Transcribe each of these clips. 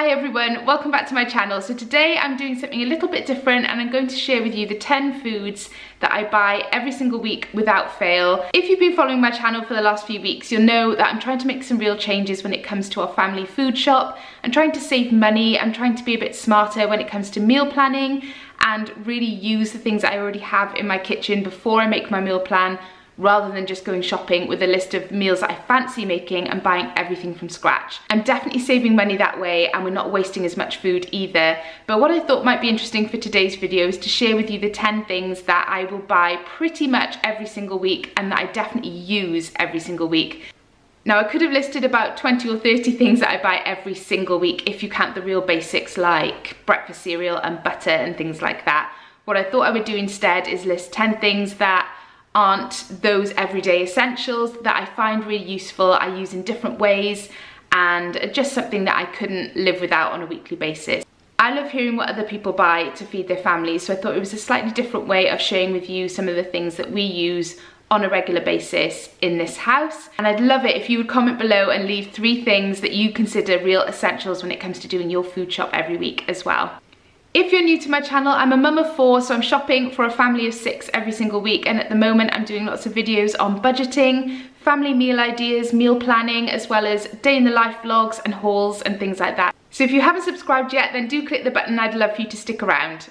Hi everyone, welcome back to my channel. So today I'm doing something a little bit different and I'm going to share with you the 10 foods that I buy every single week without fail. If you've been following my channel for the last few weeks, you'll know that I'm trying to make some real changes when it comes to our family food shop. I'm trying to save money, I'm trying to be a bit smarter when it comes to meal planning and really use the things I already have in my kitchen before I make my meal plan, rather than just going shopping with a list of meals that I fancy making and buying everything from scratch. I'm definitely saving money that way and we're not wasting as much food either. But what I thought might be interesting for today's video is to share with you the 10 things that I will buy pretty much every single week and that I definitely use every single week. Now I could have listed about 20 or 30 things that I buy every single week if you count the real basics like breakfast cereal and butter and things like that. What I thought I would do instead is list 10 things that aren't those everyday essentials that I find really useful, I use in different ways, and just something that I couldn't live without on a weekly basis. I love hearing what other people buy to feed their families, so I thought it was a slightly different way of sharing with you some of the things that we use on a regular basis in this house. And I'd love it if you would comment below and leave 3 things that you consider real essentials when it comes to doing your food shop every week as well. If you're new to my channel, I'm a mum of 4, so I'm shopping for a family of 6 every single week, and at the moment I'm doing lots of videos on budgeting, family meal ideas, meal planning, as well as day in the life vlogs and hauls and things like that. So if you haven't subscribed yet, then do click the button, I'd love for you to stick around.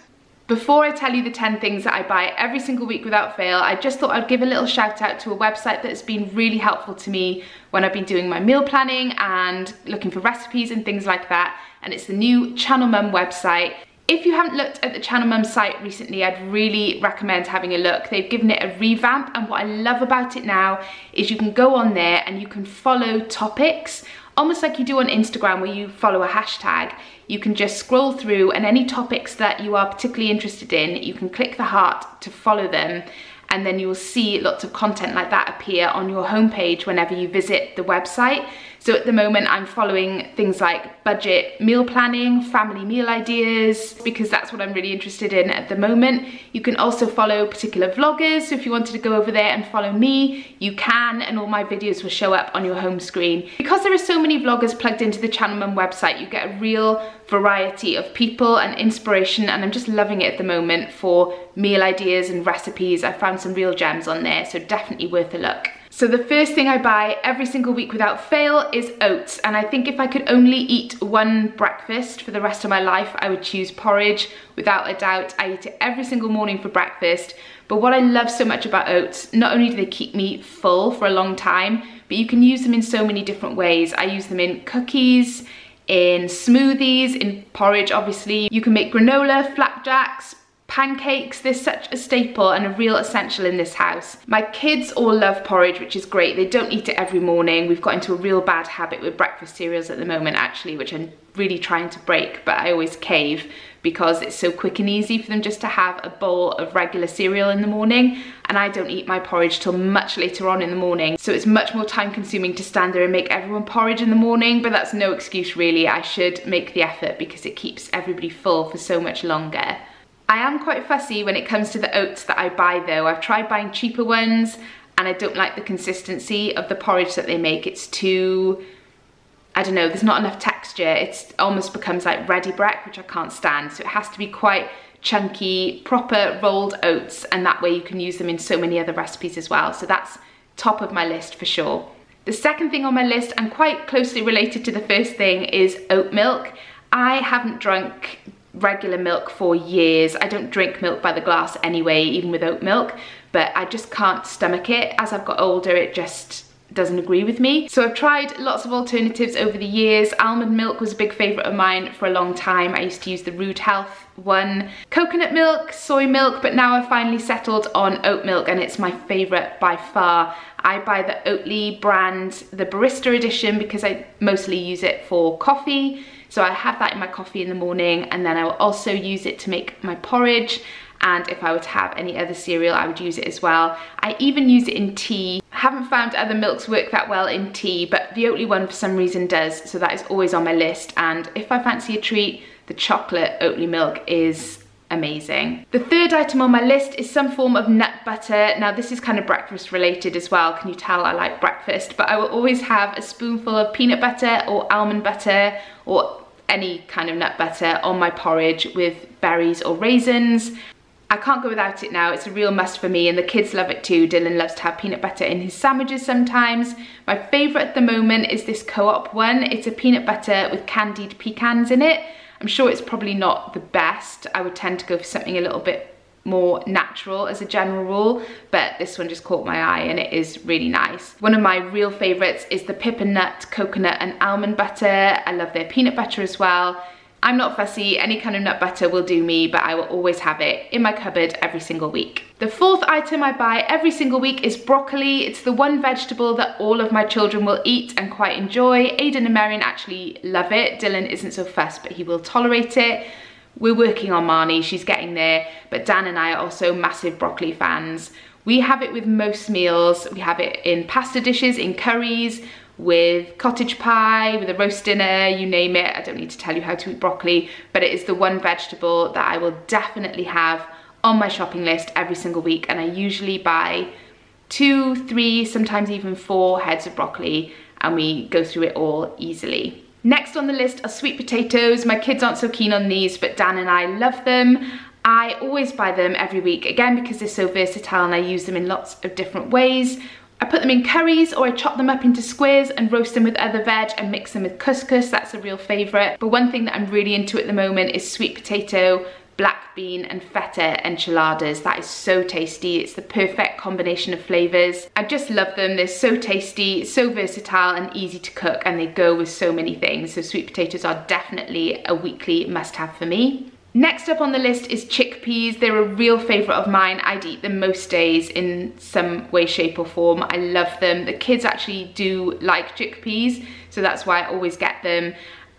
Before I tell you the 10 things that I buy every single week without fail, I just thought I'd give a little shout out to a website that's been really helpful to me when I've been doing my meal planning and looking for recipes and things like that, and it's the new Channel Mum website. If you haven't looked at the Channel Mum site recently, I'd really recommend having a look. They've given it a revamp, and what I love about it now is you can go on there and you can follow topics, almost like you do on Instagram where you follow a hashtag. You can just scroll through, and any topics that you are particularly interested in, you can click the heart to follow them, and then you will see lots of content like that appear on your homepage whenever you visit the website. So at the moment I'm following things like budget meal planning, family meal ideas, because that's what I'm really interested in at the moment. You can also follow particular vloggers, so if you wanted to go over there and follow me, you can, and all my videos will show up on your home screen. Because there are so many vloggers plugged into the Channel Mum website, you get a real variety of people and inspiration, and I'm just loving it at the moment for meal ideas and recipes. I found some real gems on there, so definitely worth a look. So the first thing I buy every single week without fail is oats, and I think if I could only eat one breakfast for the rest of my life, I would choose porridge without a doubt. I eat it every single morning for breakfast, but what I love so much about oats, not only do they keep me full for a long time, but you can use them in so many different ways. I use them in cookies, in smoothies, in porridge obviously. You can make granola, flapjacks, pancakes. They're such a staple and a real essential in this house. My kids all love porridge, which is great. They don't eat it every morning. We've got into a real bad habit with breakfast cereals at the moment actually, which I'm really trying to break, but I always cave because it's so quick and easy for them just to have a bowl of regular cereal in the morning, and I don't eat my porridge till much later on in the morning, so it's much more time consuming to stand there and make everyone porridge in the morning, but that's no excuse really. I should make the effort because it keeps everybody full for so much longer. I am quite fussy when it comes to the oats that I buy though. I've tried buying cheaper ones and I don't like the consistency of the porridge that they make. It's too, I don't know, there's not enough texture. It almost becomes like ready break, which I can't stand. So it has to be quite chunky, proper rolled oats, and that way you can use them in so many other recipes as well. So that's top of my list for sure. The second thing on my list, and quite closely related to the first thing, is oat milk. I haven't drunk regular milk for years. I don't drink milk by the glass anyway, even with oat milk, but I just can't stomach it. As I've got older, it just doesn't agree with me. So I've tried lots of alternatives over the years. Almond milk was a big favorite of mine for a long time. I used to use the Rude Health one. Coconut milk, soy milk, but now I've finally settled on oat milk and it's my favorite by far. I buy the Oatly brand, the barista edition, because I mostly use it for coffee. So I have that in my coffee in the morning, and then I will also use it to make my porridge, and if I were to have any other cereal I would use it as well. I even use it in tea. I haven't found other milks work that well in tea, but the Oatly one for some reason does, so that is always on my list. And if I fancy a treat, the chocolate Oatly milk is amazing. The third item on my list is some form of nut butter. Now this is kind of breakfast related as well. Can you tell I like breakfast? But I will always have a spoonful of peanut butter or almond butter or any kind of nut butter on my porridge with berries or raisins. I can't go without it now. It's a real must for me, and the kids love it too. Dylan loves to have peanut butter in his sandwiches sometimes. My favourite at the moment is this Co-op one. It's a peanut butter with candied pecans in it. I'm sure it's probably not the best. I would tend to go for something a little bit more natural as a general rule, but this one just caught my eye and it is really nice. One of my real favourites is the pip and nut, coconut and almond butter. I love their peanut butter as well. I'm not fussy, any kind of nut butter will do me, but I will always have it in my cupboard every single week. The fourth item I buy every single week is broccoli. It's the one vegetable that all of my children will eat and quite enjoy. Aiden and Marion actually love it. Dylan isn't so fussed, but he will tolerate it. We're working on Marnie, she's getting there, but Dan and I are also massive broccoli fans. We have it with most meals. We have it in pasta dishes, in curries, with cottage pie, with a roast dinner, you name it. I don't need to tell you how to eat broccoli, but it is the one vegetable that I will definitely have on my shopping list every single week, and I usually buy 2, 3, sometimes even 4 heads of broccoli, and we go through it all easily. Next on the list are sweet potatoes. My kids aren't so keen on these, but Dan and I love them. I always buy them every week, again because they're so versatile and I use them in lots of different ways. I put them in curries, or I chop them up into squares and roast them with other veg and mix them with couscous. That's a real favourite. But one thing that I'm really into at the moment is sweet potato, black bean and feta enchiladas. That is so tasty. It's the perfect combination of flavours. I just love them. They're so tasty, so versatile and easy to cook, and they go with so many things. So sweet potatoes are definitely a weekly must-have for me. Next up on the list is chickpeas. They're a real favourite of mine. I'd eat them most days in some way, shape or form. I love them. The kids actually do like chickpeas, so that's why I always get them.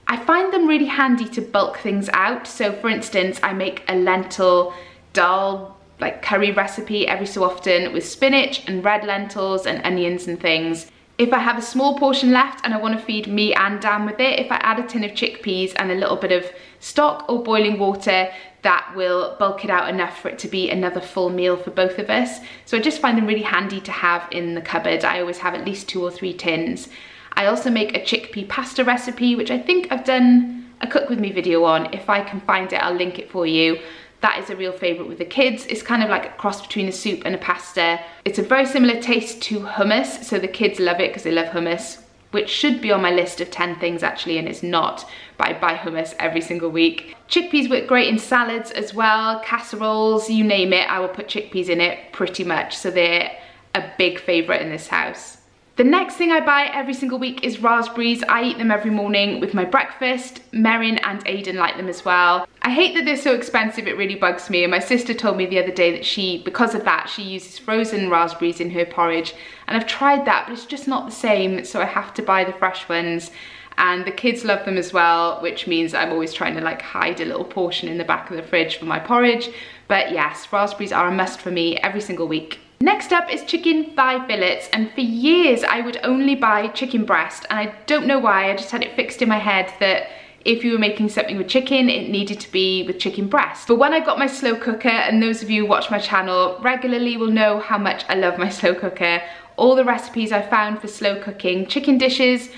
I find them really handy to bulk things out. So for instance, I make a lentil dal like curry recipe every so often with spinach and red lentils and onions and things. If I have a small portion left and I want to feed me and Dan with it, if I add a tin of chickpeas and a little bit of stock or boiling water, that will bulk it out enough for it to be another full meal for both of us. So I just find them really handy to have in the cupboard. I always have at least 2 or 3 tins. I also make a chickpea pasta recipe, which I think I've done a cook with me video on. If I can find it, I'll link it for you. That is a real favourite with the kids. It's kind of like a cross between a soup and a pasta. It's a very similar taste to hummus, so the kids love it because they love hummus, which should be on my list of 10 things actually, and it's not, but I buy hummus every single week. Chickpeas work great in salads as well, casseroles, you name it, I will put chickpeas in it pretty much, so they're a big favourite in this house. The next thing I buy every single week is raspberries. I eat them every morning with my breakfast. Marion and Aiden like them as well. I hate that they're so expensive, it really bugs me, and my sister told me the other day that because of that, she uses frozen raspberries in her porridge, and I've tried that, but it's just not the same, so I have to buy the fresh ones. And the kids love them as well, which means I'm always trying to like hide a little portion in the back of the fridge for my porridge. But yes, raspberries are a must for me every single week. Next up is chicken thigh fillets, and for years I would only buy chicken breast, and I don't know why, I just had it fixed in my head that if you were making something with chicken, it needed to be with chicken breast. But when I got my slow cooker, and those of you who watch my channel regularly will know how much I love my slow cooker, all the recipes I found for slow cooking chicken dishes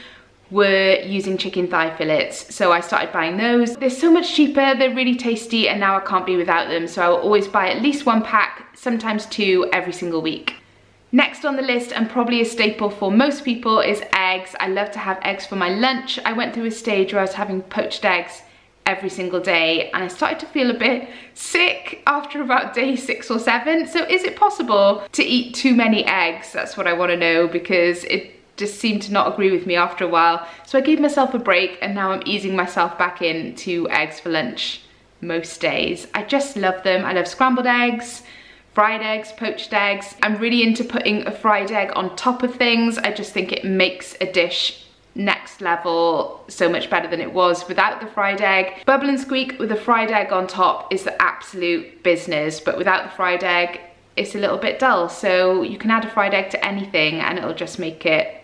were using chicken thigh fillets, so I started buying those. They're so much cheaper, they're really tasty, and now I can't be without them, so I will always buy at least 1 pack, sometimes 2 every single week. Next on the list, and probably a staple for most people, is eggs. I love to have eggs for my lunch. I went through a stage where I was having poached eggs every single day, and I started to feel a bit sick after about day 6 or 7. So is it possible to eat too many eggs? That's what I want to know, because it just seemed to not agree with me after a while. So I gave myself a break, and now I'm easing myself back into eggs for lunch most days. I just love them. I love scrambled eggs, fried eggs, poached eggs. I'm really into putting a fried egg on top of things. I just think it makes a dish next level, so much better than it was without the fried egg. Bubble and squeak with a fried egg on top is the absolute business, but without the fried egg, it's a little bit dull. So you can add a fried egg to anything and it'll just make it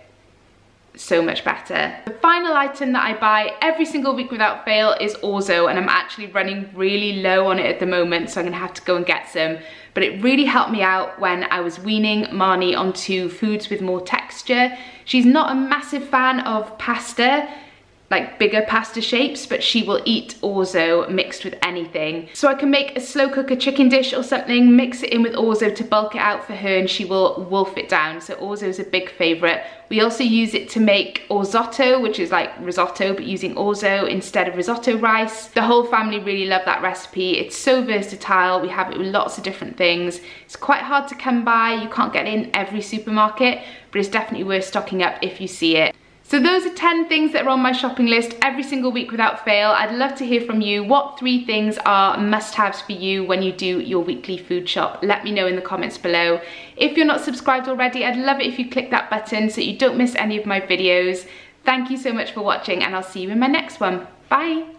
so much better. The final item that I buy every single week without fail is Orzo, and I'm actually running really low on it at the moment, so I'm gonna have to go and get some. But it really helped me out when I was weaning Marnie onto foods with more texture. She's not a massive fan of pasta. like bigger pasta shapes, but she will eat orzo mixed with anything. So I can make a slow cooker chicken dish or something, mix it in with orzo to bulk it out for her, and she will wolf it down. So orzo is a big favorite. We also use it to make orzotto, which is like risotto, but using orzo instead of risotto rice. The whole family really love that recipe. It's so versatile. We have it with lots of different things. It's quite hard to come by. You can't get it in every supermarket, but it's definitely worth stocking up if you see it. So those are 10 things that are on my shopping list every single week without fail. I'd love to hear from you. What 3 things are must-haves for you when you do your weekly food shop? Let me know in the comments below. If you're not subscribed already, I'd love it if you click that button so you don't miss any of my videos. Thank you so much for watching, and I'll see you in my next one. Bye.